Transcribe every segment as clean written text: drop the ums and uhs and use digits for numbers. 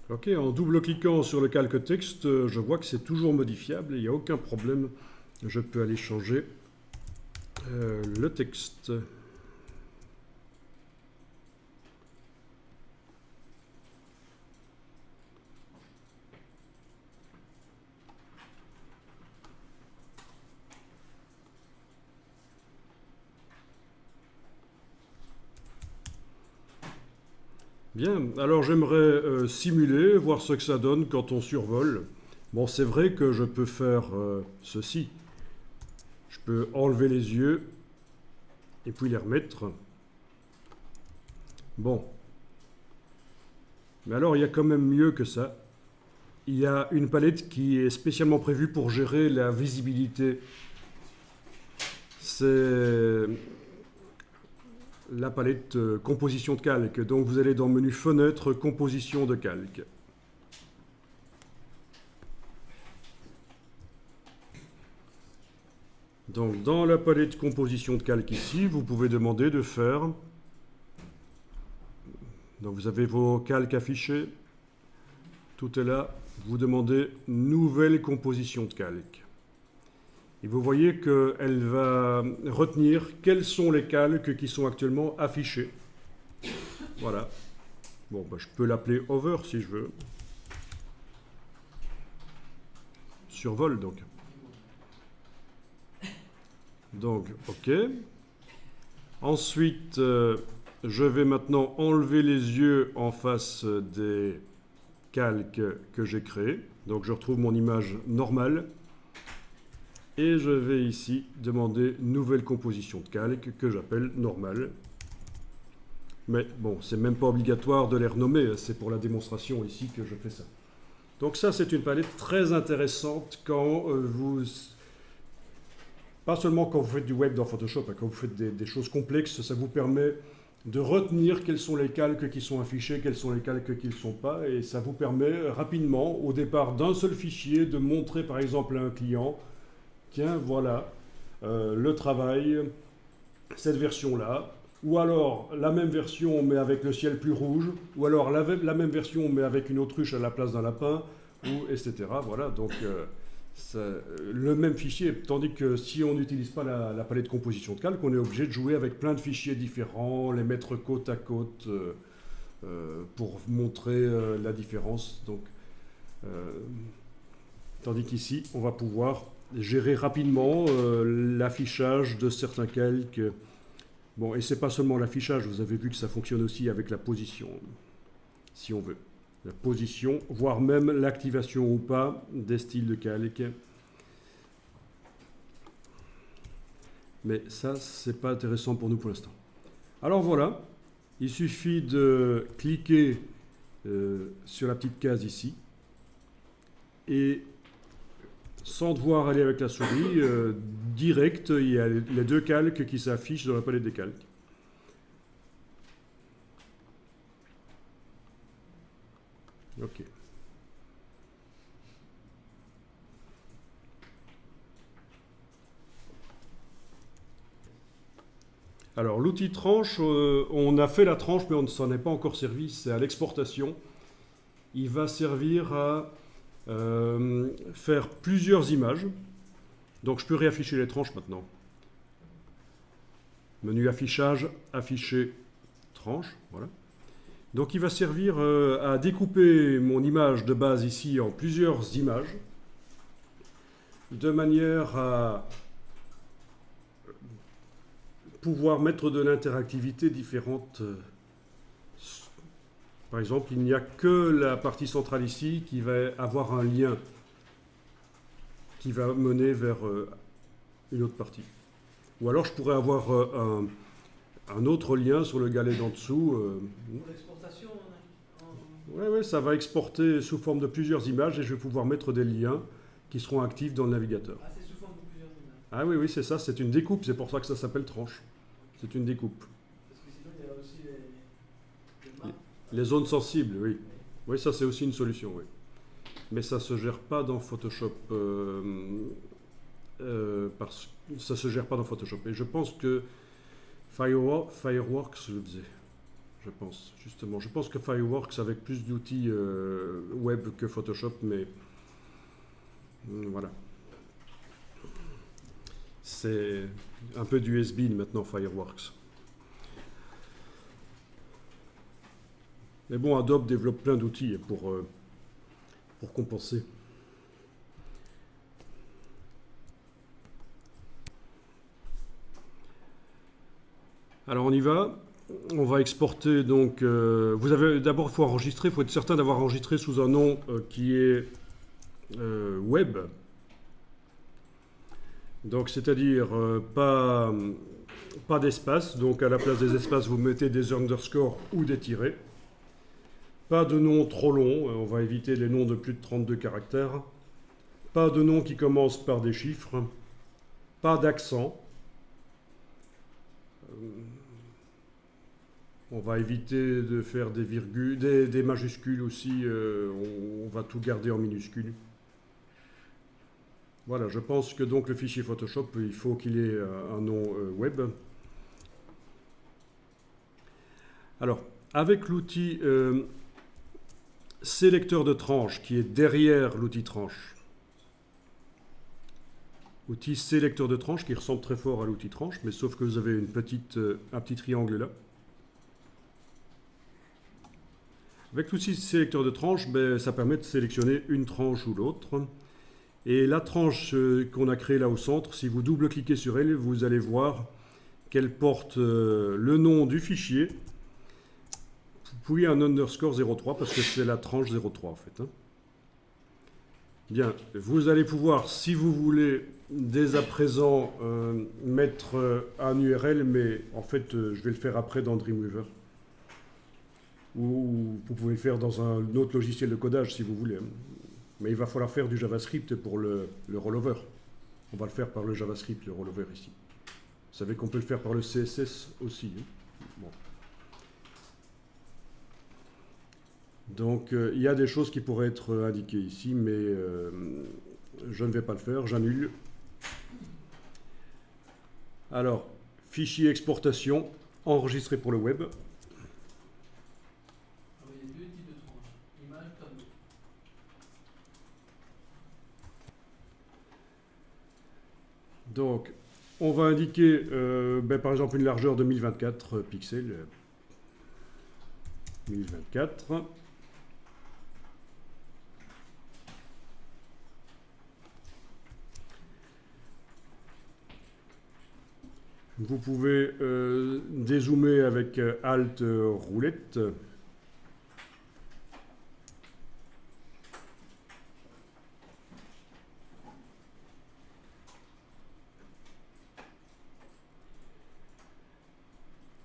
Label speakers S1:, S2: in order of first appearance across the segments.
S1: Ok, en double-cliquant sur le calque texte, je vois que c'est toujours modifiable, il n'y a aucun problème. Je peux aller changer le texte. Bien, alors j'aimerais simuler, voir ce que ça donne quand on survole. Bon, c'est vrai que je peux faire ceci. Je peux enlever les yeux et puis les remettre. Bon. Mais alors, il y a quand même mieux que ça. Il y a une palette qui est spécialement prévue pour gérer la visibilité. C'est la palette composition de calque. Donc vous allez dans le menu fenêtre, composition de calque. Donc dans la palette composition de calque ici, vous pouvez demander de faire. Donc vous avez vos calques affichés. Tout est là. Vous demandez nouvelle composition de calque. Et vous voyez qu'elle va retenir quels sont les calques qui sont actuellement affichés. Voilà. Bon, ben, je peux l'appeler Over si je veux. Survol donc. Donc, OK. Ensuite, je vais maintenant enlever les yeux en face des calques que j'ai créés. Donc, je retrouve mon image normale. Et je vais ici demander nouvelle composition de calque que j'appelle normale. Mais bon, c'est même pas obligatoire de les renommer, c'est pour la démonstration ici que je fais ça. Donc ça, c'est une palette très intéressante quand vous... Pas seulement quand vous faites du web dans Photoshop, quand vous faites des choses complexes, ça vous permet de retenir quels sont les calques qui sont affichés, quels sont les calques qui ne le sont pas, et ça vous permet rapidement, au départ d'un seul fichier, de montrer par exemple à un client, tiens, voilà, le travail, cette version-là, ou alors la même version mais avec le ciel plus rouge, ou alors la même version mais avec une autruche à la place d'un lapin, ou etc. Voilà, donc le même fichier, tandis que si on n'utilise pas la palette de composition de calque, on est obligé de jouer avec plein de fichiers différents, les mettre côte à côte pour montrer la différence. Donc, tandis qu'ici, on va pouvoir gérer rapidement l'affichage de certains calques. Bon, et c'est pas seulement l'affichage, vous avez vu que ça fonctionne aussi avec la position, si on veut. La position, voire même l'activation ou pas des styles de calque. Mais ça, c'est pas intéressant pour nous pour l'instant. Alors voilà, il suffit de cliquer sur la petite case ici et sans devoir aller avec la souris, direct, il y a les deux calques qui s'affichent dans la palette des calques. Ok. Alors l'outil tranche, on a fait la tranche mais on ne s'en est pas encore servi, c'est à l'exportation. Il va servir à faire plusieurs images. Donc je peux réafficher les tranches maintenant. Menu affichage, afficher tranche, voilà. Donc il va servir à découper mon image de base ici en plusieurs images, de manière à pouvoir mettre de l'interactivité différente. Par exemple, il n'y a que la partie centrale ici qui va avoir un lien qui va mener vers une autre partie. Ou alors je pourrais avoir un autre lien sur le galet d'en dessous.
S2: Pour l'exportation,
S1: Oui, ça va exporter sous forme de plusieurs images et je vais pouvoir mettre des liens qui seront actifs dans le navigateur.
S2: Ah, c'est sous forme de plusieurs images.
S1: Ah oui, c'est ça, c'est une découpe, c'est pour ça que ça s'appelle tranche. C'est une découpe.
S2: Parce que sinon, il y a aussi les maps.
S1: Les zones sensibles, oui. Oui, ça c'est aussi une solution, oui. Mais ça ne se gère pas dans Photoshop. Ça se gère pas dans Photoshop. Et je pense que Fireworks le faisait. je pense, justement. Je pense que Fireworks avec plus d'outils web que Photoshop, mais voilà. C'est un peu du has-been maintenant, Fireworks. Mais bon, Adobe développe plein d'outils pour compenser. Alors on y va. On va exporter donc. Vous avez d'abord, il faut enregistrer. Il faut être certain d'avoir enregistré sous un nom qui est web. Donc c'est-à-dire pas d'espace. Donc à la place des espaces, vous mettez des underscores ou des tirets. Pas de nom trop long. On va éviter les noms de plus de 32 caractères. Pas de nom qui commence par des chiffres. Pas d'accent. On va éviter de faire des virgules, des majuscules aussi. On va tout garder en minuscules. Voilà, je pense que donc le fichier Photoshop, il faut qu'il ait un nom web. Alors, avec l'outil sélecteur de tranche qui est derrière l'outil tranche, outil sélecteur de tranche qui ressemble très fort à l'outil tranche, mais sauf que vous avez un petit triangle là. Avec l'outil sélecteur de tranche, ça permet de sélectionner une tranche ou l'autre. Et la tranche qu'on a créée là au centre, si vous double-cliquez sur elle, vous allez voir qu'elle porte le nom du fichier, puis un underscore 03, parce que c'est la tranche 03 en fait. Bien, vous allez pouvoir, si vous voulez, dès à présent, mettre un URL, mais en fait, je vais le faire après dans Dreamweaver. Ou vous pouvez le faire dans un autre logiciel de codage si vous voulez. Mais il va falloir faire du JavaScript pour le rollover. On va le faire par le JavaScript, le rollover ici. Vous savez qu'on peut le faire par le CSS aussi. Bon. Donc il y a des choses qui pourraient être indiquées ici, mais je ne vais pas le faire, j'annule. Alors, fichier exportation, enregistré pour le web. Donc, on va indiquer, par exemple, une largeur de 1024 pixels. 1024. Vous pouvez dézoomer avec Alt roulette.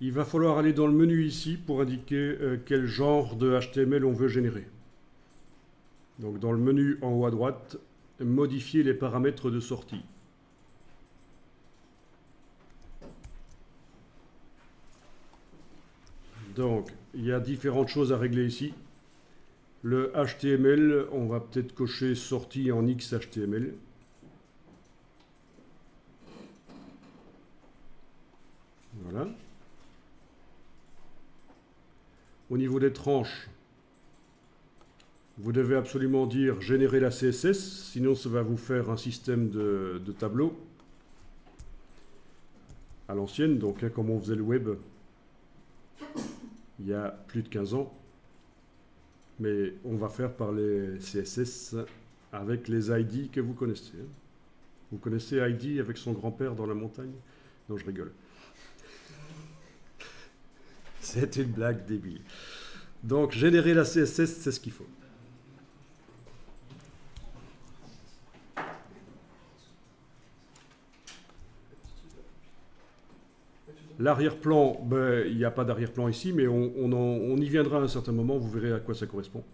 S1: Il va falloir aller dans le menu ici pour indiquer quel genre de HTML on veut générer. Donc dans le menu en haut à droite, modifier les paramètres de sortie. Donc il y a différentes choses à régler ici. Le HTML, on va peut-être cocher sortie en XHTML. Voilà. Au niveau des tranches, vous devez absolument dire générer la CSS, sinon ça va vous faire un système de tableaux à l'ancienne, donc comme on faisait le web il y a plus de 15 ans. Mais on va faire par les CSS avec les ID que vous connaissez. Vous connaissez ID avec son grand-père dans la montagne? Non, je rigole. C'est une blague débile. Donc, générer la CSS, c'est ce qu'il faut. L'arrière-plan, il n'y a pas d'arrière-plan ici, mais on y viendra à un certain moment, vous verrez à quoi ça correspond.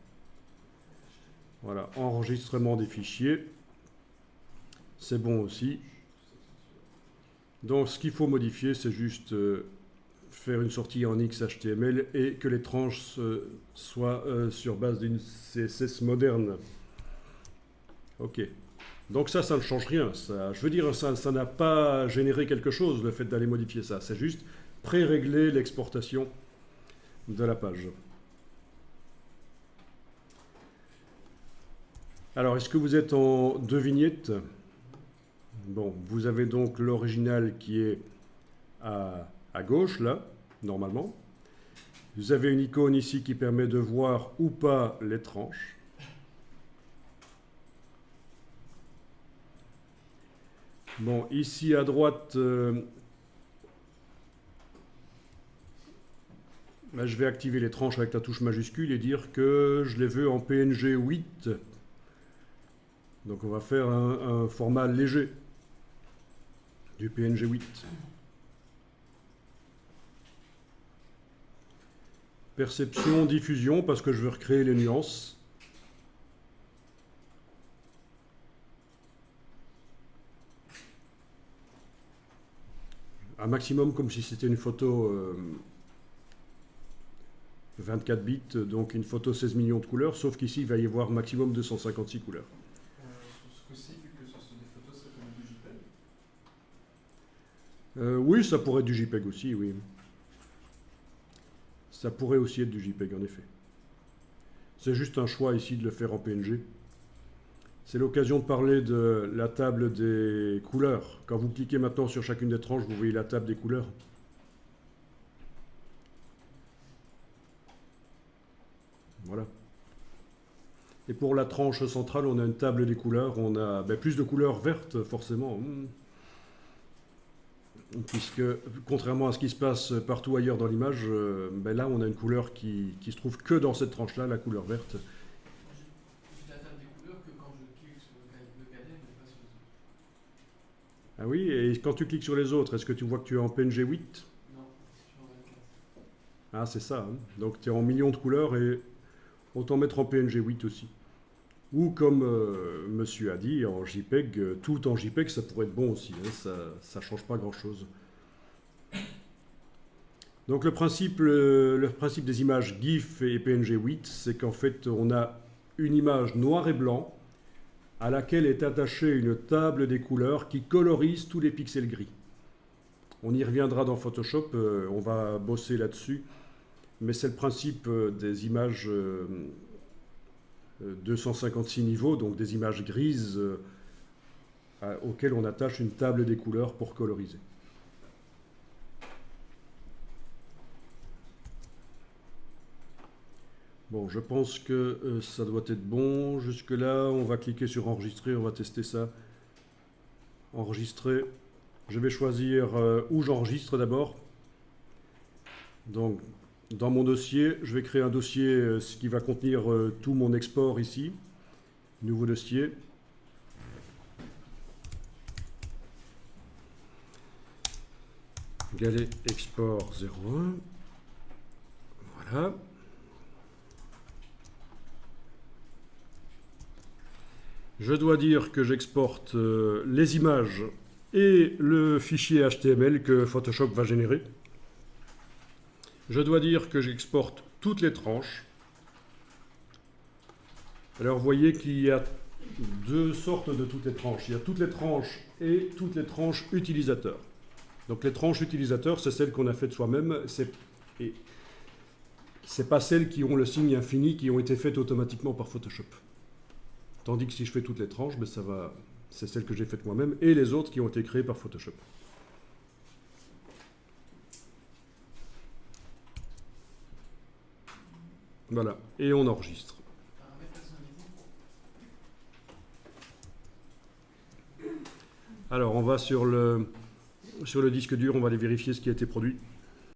S1: Voilà, enregistrement des fichiers. C'est bon aussi. Donc, ce qu'il faut modifier, c'est juste faire une sortie en XHTML et que les tranches soient sur base d'une CSS moderne. Ok. Donc ça ne change rien. Ça, je veux dire, ça n'a pas généré quelque chose, le fait d'aller modifier ça. C'est juste pré-régler l'exportation de la page. Alors, est-ce que vous êtes en 2 vignettes? Bon, vous avez donc l'original qui est à gauche, là, normalement. Vous avez une icône ici qui permet de voir ou pas les tranches. Bon, ici à droite, là, je vais activer les tranches avec la touche majuscule et dire que je les veux en PNG 8. Donc on va faire un format léger du PNG 8. Perception, diffusion, parce que je veux recréer les nuances. Un maximum comme si c'était une photo 24 bits, donc une photo 16 millions de couleurs, sauf qu'ici il va y avoir maximum 256 couleurs.
S2: Sur ce coup-ci, vu que ce sont des photos, c'est comme du JPEG.
S1: Oui, ça pourrait être du JPEG aussi, oui. Ça pourrait aussi être du JPEG, en effet. C'est juste un choix ici de le faire en PNG. C'est l'occasion de parler de la table des couleurs. Quand vous cliquez maintenant sur chacune des tranches, vous voyez la table des couleurs. Voilà. Et pour la tranche centrale, on a une table des couleurs. On a plus de couleurs vertes, forcément. Puisque, contrairement à ce qui se passe partout ailleurs dans l'image, là, on a une couleur qui se trouve que dans cette tranche-là, la couleur verte.
S2: J'ai la table des couleurs que quand je clique sur le cadet, mais pas sur les autres.
S1: Ah oui, et quand tu cliques sur les autres, est-ce que tu vois que tu es en PNG 8?
S2: Non, je suis en 24.
S1: Ah, c'est ça. Hein. Donc, tu es en millions de couleurs et autant mettre en PNG 8 aussi. Ou, comme monsieur a dit, en JPEG, tout en JPEG, ça pourrait être bon aussi. Hein, ça ne change pas grand-chose. Donc, le principe des images GIF et PNG 8, c'est qu'en fait, on a une image noir et blanc à laquelle est attachée une table des couleurs qui colorise tous les pixels gris. On y reviendra dans Photoshop, on va bosser là-dessus. Mais c'est le principe des images 256 niveaux, donc des images grises auxquelles on attache une table des couleurs pour coloriser. Bon, je pense que ça doit être bon. Jusque-là, on va cliquer sur enregistrer, on va tester ça. Enregistrer. Je vais choisir où j'enregistre d'abord. Donc, dans mon dossier, je vais créer un dossier qui va contenir tout mon export ici. Nouveau dossier. Galet export 01. Voilà. Je dois dire que j'exporte les images et le fichier HTML que Photoshop va générer. Je dois dire que j'exporte toutes les tranches. Alors vous voyez qu'il y a deux sortes de toutes les tranches. Il y a toutes les tranches et toutes les tranches utilisateurs. Donc les tranches utilisateurs, c'est celles qu'on a faites soi-même. C'est pas celles qui ont le signe infini qui ont été faites automatiquement par Photoshop. Tandis que si je fais toutes les tranches, c'est celles que j'ai faites moi-même et les autres qui ont été créées par Photoshop. Voilà, et on enregistre. Alors, on va sur le disque dur, on va aller vérifier ce qui a été produit.